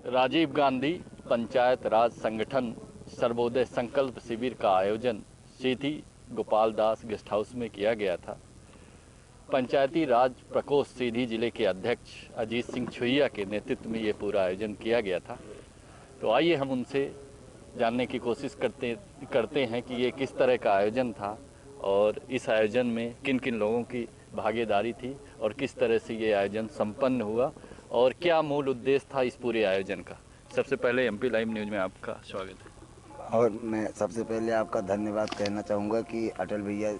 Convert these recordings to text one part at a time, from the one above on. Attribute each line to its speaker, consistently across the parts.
Speaker 1: राजीव गांधी पंचायत राज संगठन सर्वोदय संकल्प शिविर का आयोजन सीधी गोपाल दास गेस्ट हाउस में किया गया था। पंचायती राज प्रकोष्ठ सीधी जिले के अध्यक्ष अजीत सिंह छुइया के नेतृत्व में ये पूरा आयोजन किया गया था। तो आइए हम उनसे जानने की कोशिश करते हैं कि ये किस तरह का आयोजन था और इस आयोजन में किन किन लोगों की भागीदारी थी और किस तरह से ये आयोजन संपन्न हुआ और क्या मूल उद्देश्य था इस पूरे आयोजन का। सबसे पहले एमपी लाइव न्यूज़ में आपका स्वागत है।
Speaker 2: और मैं सबसे पहले आपका धन्यवाद कहना चाहूँगा कि अटल भैया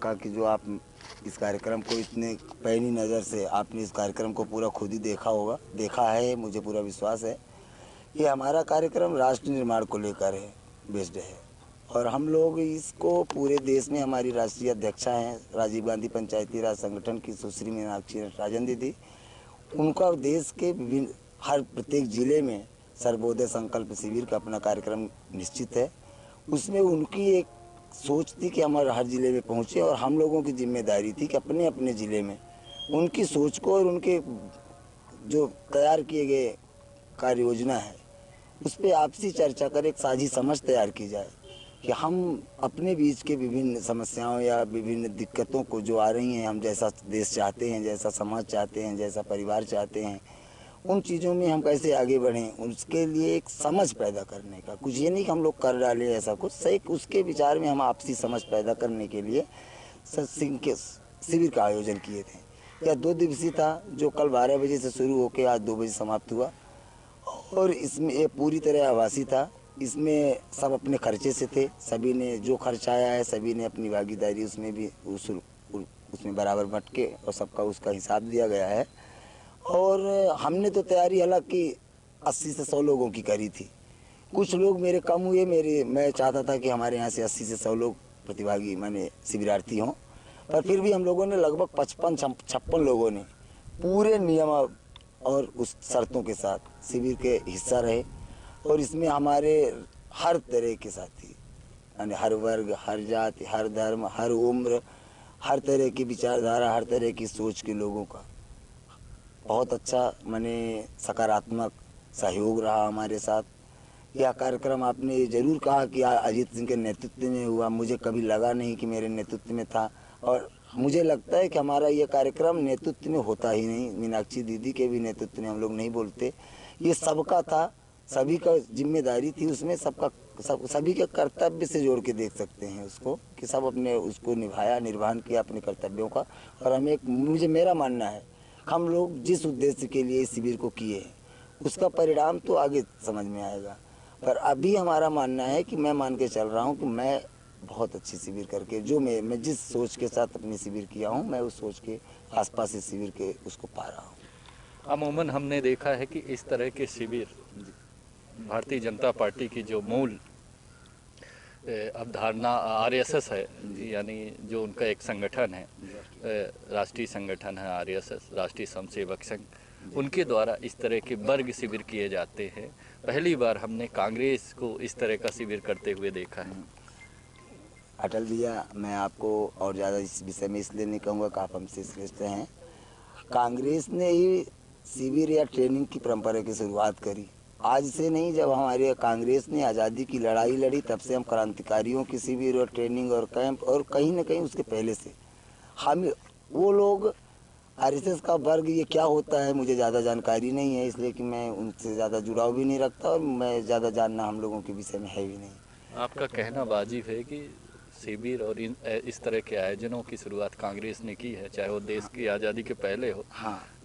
Speaker 2: का कि जो आप इस कार्यक्रम को इतने पैनी नज़र से आपने इस कार्यक्रम को पूरा खुद ही देखा है, मुझे पूरा विश्वास है। ये हमारा कार्यक्रम राष्ट्र निर्माण को लेकर है, बेस्ड है और हम लोग इसको पूरे देश में हमारी राष्ट्रीय अध्यक्षा हैं राजीव गांधी पंचायती राज संगठन की सुश्री मीनाक्षी नटराजन दीदी। उनका देश के विभिन्न हर प्रत्येक जिले में सर्वोदय संकल्प शिविर का अपना कार्यक्रम निश्चित है। उसमें उनकी एक सोच थी कि हमारे हर जिले में पहुँचे और हम लोगों की जिम्मेदारी थी कि अपने अपने ज़िले में उनकी सोच को और उनके जो तैयार किए गए कार्य योजना है उस पर आपसी चर्चा कर एक साझी समझ तैयार की जाए कि हम अपने बीच के विभिन्न समस्याओं या विभिन्न दिक्कतों को जो आ रही हैं, हम जैसा देश चाहते हैं, जैसा समाज चाहते हैं, जैसा परिवार चाहते हैं, उन चीज़ों में हम कैसे आगे बढ़ें, उसके लिए एक समझ पैदा करने का। कुछ ये नहीं कि हम लोग कर डालें ऐसा कुछ, सही उसके विचार में हम आपसी समझ पैदा करने के लिए सत्संग के शिविर का आयोजन किए थे। यह 2 दिवसीय था जो कल 12 बजे से शुरू होकर आज 2 बजे समाप्त हुआ और इसमें ये पूरी तरह आवासी था। इसमें सब अपने खर्चे से थे, सभी ने जो खर्च आया है सभी ने अपनी भागीदारी उसमें भी उसमें बराबर बंट के और सबका उसका हिसाब दिया गया है। और हमने तो तैयारी हालांकि 80 से 100 लोगों की करी थी। कुछ लोग मेरे कम हुए, मैं चाहता था कि हमारे यहाँ से 80 से 100 लोग प्रतिभागी माने शिविरार्थी हों, पर फिर भी हम लोगों ने लगभग 55-56 लोगों ने पूरे नियम और उस शर्तों के साथ शिविर के हिस्सा रहे। और इसमें हमारे हर तरह के साथी यानी हर वर्ग, हर जाति, हर धर्म, हर उम्र, हर तरह की विचारधारा, हर तरह की सोच के लोगों का बहुत अच्छा माने सकारात्मक सहयोग रहा हमारे साथ। यह कार्यक्रम आपने ज़रूर कहा कि अजीत सिंह के नेतृत्व में हुआ, मुझे कभी लगा नहीं कि मेरे नेतृत्व में था और मुझे लगता है कि हमारा ये कार्यक्रम नेतृत्व में होता ही नहीं, मीनाक्षी दीदी के भी नेतृत्व में हम लोग नहीं बोलते, ये सबका था, सभी का जिम्मेदारी थी उसमें, सभी के कर्तव्य से जोड़ के देख सकते हैं उसको कि सब अपने उसको निर्वहन किया अपने कर्तव्यों का। और हमें मेरा मानना है हम लोग जिस उद्देश्य के लिए इस शिविर को किए हैं उसका परिणाम तो आगे समझ में आएगा, पर अभी हमारा मानना है कि मैं मान के चल रहा हूँ कि मैं बहुत अच्छी शिविर करके जो मैं जिस सोच के साथ अपनी शिविर किया हूँ मैं उस सोच के आसपास इस शिविर के उसको पा रहा हूँ।
Speaker 1: अमूमन हमने देखा है कि इस तरह के शिविर भारतीय जनता पार्टी की जो मूल अवधारणा आरएसएस है, यानी जो उनका एक संगठन है, राष्ट्रीय संगठन है आरएसएस, राष्ट्रीय स्वयंसेवक संघ, उनके द्वारा इस तरह के वर्ग शिविर किए जाते हैं। पहली बार हमने कांग्रेस को इस तरह का शिविर करते हुए देखा है।
Speaker 2: अटल भैया, मैं आपको और ज़्यादा इस विषय में इसलिए नहीं कहूँगा कि आप हमसे श्रेष्ठ हैं। कांग्रेस ने ही शिविर या ट्रेनिंग की परंपरा की शुरुआत करी, आज से नहीं। जब हमारे कांग्रेस ने आज़ादी की लड़ाई लड़ी तब से हम क्रांतिकारियों की शिविर और ट्रेनिंग और कैंप और कहीं न कहीं उसके पहले से हम वो लोग आरएसएस का वर्ग ये क्या होता है मुझे ज़्यादा जानकारी नहीं है, इसलिए कि मैं उनसे ज़्यादा जुड़ाव भी नहीं रखता और मैं ज़्यादा जानना हम लोगों के विषय में है भी नहीं।
Speaker 1: आपका कहना वाजिब है कि शिविर और इस तरह के आयोजनों की शुरुआत कांग्रेस ने की है, चाहे वो देश की आज़ादी के पहले हो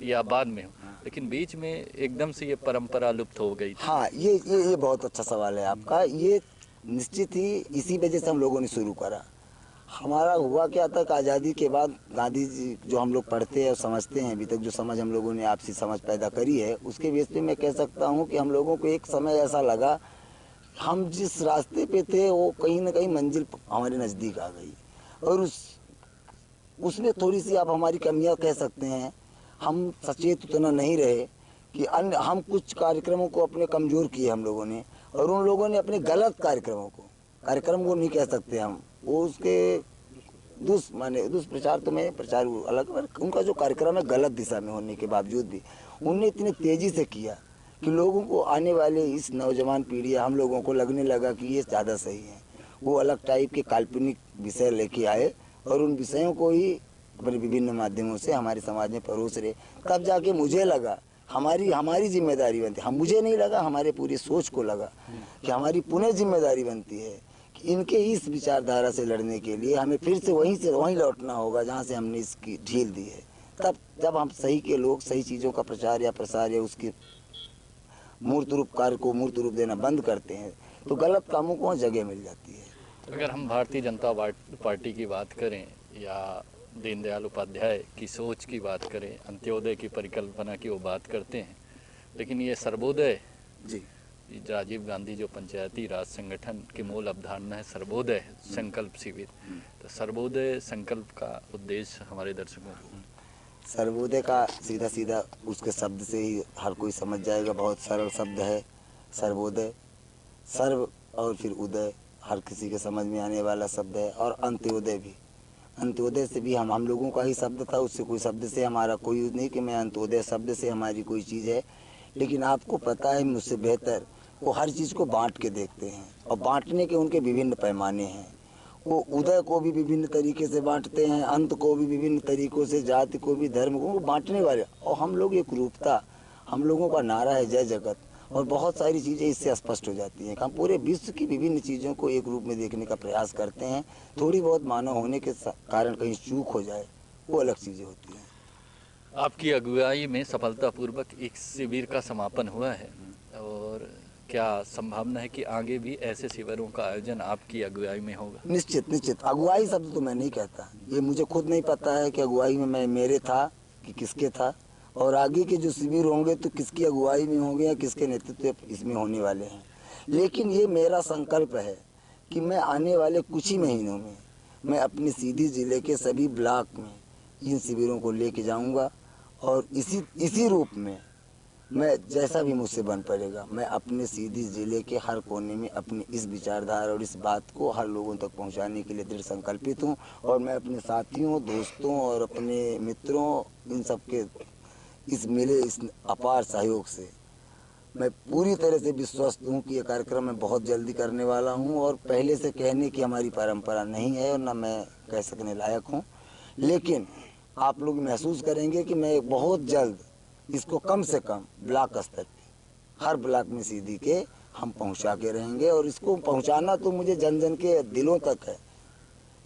Speaker 1: या बाद में हो, लेकिन बीच में एकदम से ये परंपरा लुप्त हो गई।
Speaker 2: हाँ, ये बहुत अच्छा सवाल है आपका। ये निश्चित ही इसी वजह से हम लोगों ने शुरू करा। हमारा हुआ क्या था कि आज़ादी के बाद गांधी जी जो हम लोग पढ़ते हैं और समझते हैं, अभी तक जो समझ हम लोगों ने आपसी समझ पैदा करी है उसके बेस पे मैं कह सकता हूँ कि हम लोगों को एक समय ऐसा लगा हम जिस रास्ते पे थे वो कहीं ना कहीं मंजिल हमारे नज़दीक आ गई और उसमें थोड़ी सी आप हमारी कमियां कह सकते हैं। हम सचेत उतना नहीं रहे कि हम कुछ कार्यक्रमों को अपने कमज़ोर किए हम लोगों ने और उन लोगों ने अपने गलत कार्यक्रम को नहीं कह सकते हम, वो उसके दुष्प्रचार तो मैं प्रचार अलग, उनका जो कार्यक्रम है गलत दिशा में होने के बावजूद भी उनने इतनी तेज़ी से किया कि लोगों को आने वाले इस नौजवान पीढ़ी हम लोगों को लगने लगा कि ये ज़्यादा सही है। वो अलग टाइप के काल्पनिक विषय लेके आए और उन विषयों को ही अपने विभिन्न माध्यमों से हमारे समाज में परोस रहे। तब जाके मुझे लगा हमारी जिम्मेदारी बनती है। मुझे नहीं लगा, हमारे पूरी सोच को लगा कि हमारी पुनः जिम्मेदारी बनती है कि इनके इस विचारधारा से लड़ने के लिए हमें फिर से वहीं लौटना होगा जहाँ से हमने इसकी ढील दी है। तब जब हम सही के लोग सही चीज़ों का प्रचार या प्रसार या उसके मूर्त रूप कार्य को मूर्त रूप देना बंद करते हैं तो गलत कामों को वहाँ जगह मिल जाती है।
Speaker 1: अगर हम भारतीय जनता पार्टी की बात करें या दीनदयाल उपाध्याय की सोच की बात करें, अंत्योदय की परिकल्पना की वो बात करते हैं, लेकिन ये सर्वोदय
Speaker 2: जी,
Speaker 1: राजीव गांधी जो पंचायती राज संगठन की मूल अवधारणा है सर्वोदय संकल्प शिविर, तो सर्वोदय संकल्प का उद्देश्य हमारे दर्शकों को।
Speaker 2: सर्वोदय का सीधा सीधा उसके शब्द से ही हर कोई समझ जाएगा। बहुत सरल शब्द है सर्वोदय। सर्व और फिर उदय हर किसी के समझ में आने वाला शब्द है। और अंत्योदय भी, अंत्योदय से भी हम लोगों का ही शब्द था। उससे कोई शब्द से हमारा कोई यूज नहीं कि मैं अंत्योदय शब्द से हमारी कोई चीज़ है। लेकिन आपको पता है मुझसे बेहतर, वो हर चीज़ को बांट के देखते हैं और बांटने के उनके विभिन्न पैमाने हैं। वो उदय को भी विभिन्न तरीके से बांटते हैं, अंत को भी विभिन्न तरीकों से, जाति को भी, धर्म को बांटने वाले। और हम लोग एक रूपता, हम लोगों का नारा है जय जगत। और बहुत सारी चीज़ें इससे स्पष्ट हो जाती हैं। हम पूरे विश्व की विभिन्न चीज़ों को एक रूप में देखने का प्रयास करते हैं। थोड़ी बहुत मानव होने के कारण कहीं चूक हो जाए, वो अलग चीज़ें होती हैं।
Speaker 1: आपकी अगुवाई में सफलतापूर्वक एक शिविर का समापन हुआ है, और क्या संभावना है कि आगे भी ऐसे शिविरों का आयोजन आपकी अगुवाई में होगा?
Speaker 2: निश्चित निश्चित। अगुवाई शब्द तो मैं नहीं कहता, ये मुझे खुद नहीं पता है कि अगुवाई में मैं मेरे था कि किसके था, और आगे के जो शिविर होंगे तो किसकी अगुवाई में होंगे या किसके नेतृत्व इसमें होने वाले हैं। लेकिन ये मेरा संकल्प है कि मैं आने वाले कुछ ही महीनों में मैं अपने सीधी ज़िले के सभी ब्लॉक में इन शिविरों को लेके जाऊंगा। और इसी रूप में मैं जैसा भी मुझसे बन पड़ेगा, मैं अपने सीधी ज़िले के हर कोने में अपनी इस विचारधारा और इस बात को हर लोगों तक पहुंचाने के लिए दृढ़ संकल्पित हूं। और मैं अपने साथियों, दोस्तों और अपने मित्रों, इन सब के इस मिले इस अपार सहयोग से मैं पूरी तरह से विश्वस्त हूँ कि ये कार्यक्रम मैं बहुत जल्दी करने वाला हूँ। और पहले से कहने की हमारी परंपरा नहीं है और ना मैं कह सकने लायक हूँ, लेकिन आप लोग महसूस करेंगे कि मैं बहुत जल्द इसको कम से कम ब्लॉक स्तर पे हर ब्लॉक में सीधी के हम पहुंचा के रहेंगे। और इसको पहुंचाना तो मुझे जन जन के दिलों तक है,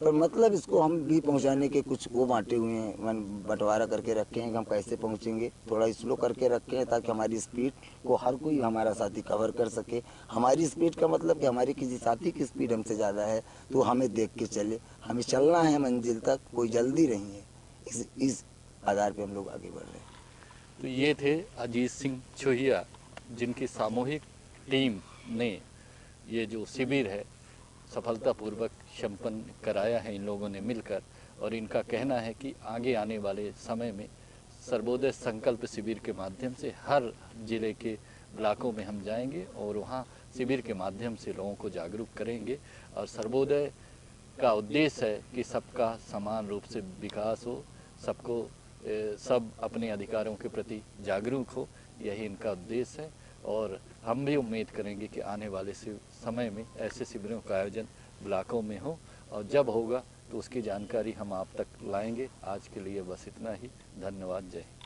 Speaker 2: पर मतलब इसको हम भी पहुंचाने के कुछ वो बांटे हुए हैं, मन बंटवारा करके रखे हैं कि हम कैसे पहुंचेंगे। थोड़ा स्लो करके रखे हैं ताकि हमारी स्पीड को हर कोई हमारा साथी कवर कर सके। हमारी स्पीड का मतलब कि हमारी किसी साथी की स्पीड हमसे ज़्यादा है तो हमें देख के चले। हमें चलना है मंजिल तक, कोई जल्दी नहीं है। इस आधार पर हम लोग आगे बढ़ रहे हैं।
Speaker 1: तो ये थे अजीत सिंह छोहिया, जिनकी सामूहिक टीम ने ये जो शिविर है सफलतापूर्वक संपन्न कराया है इन लोगों ने मिलकर। और इनका कहना है कि आगे आने वाले समय में सर्वोदय संकल्प शिविर के माध्यम से हर जिले के ब्लॉकों में हम जाएंगे और वहाँ शिविर के माध्यम से लोगों को जागरूक करेंगे। और सर्वोदय का उद्देश्य है कि सबका समान रूप से विकास हो, सबको सब अपने अधिकारों के प्रति जागरूक हो, यही इनका उद्देश्य है। और हम भी उम्मीद करेंगे कि आने वाले समय में ऐसे शिविरों का आयोजन ब्लॉकों में हो, और जब होगा तो उसकी जानकारी हम आप तक लाएंगे। आज के लिए बस इतना ही। धन्यवाद। जय हिंद।